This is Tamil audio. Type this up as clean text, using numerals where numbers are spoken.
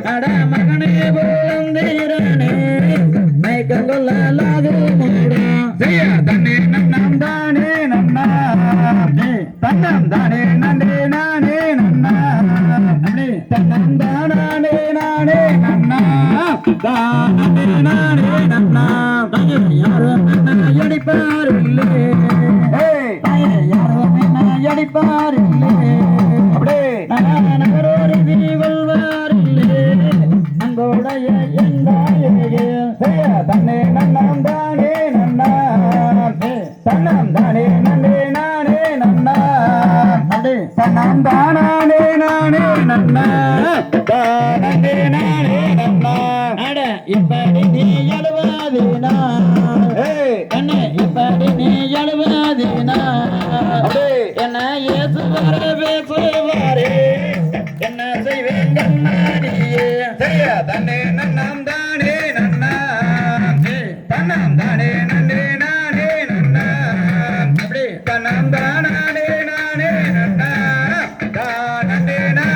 அட மகனே போந்தீரனே மைக்கங்கொல்லாது மூடா செய்ய தன்னே நன்னாம் தானே நன்னா தன்னம் தானே நன்னே நானே நன்னா தன்னம் தானே நானே நன்னா தானே நானே நன்னா யாரும் அடிப்பாரில்லே யாரும் அடிப்பாரில்லே அப்படியே நகரோடு கொள்வாரில்லே அங்கோடைய எந்தாயே தன்னே நன்னாம் தானே நன்னா தன்னம் தானே நன்னே நானே நன்னா தன்னம் தானே நானே நன்னா தானே நானே நன்னா அட இப்படி நீ எழுவாதீனா என்ன இப்படி நீ எழுவாதீனா என்ன ஏசுவார பேசுவாரே என்ன செய்வேன் கண்ணாடியே தன்னே நன்னாம் தானே நன்னா தன்னம் தானே நன்னே நானே நன்னா தன்னம் தானே நானே நன்னா தானே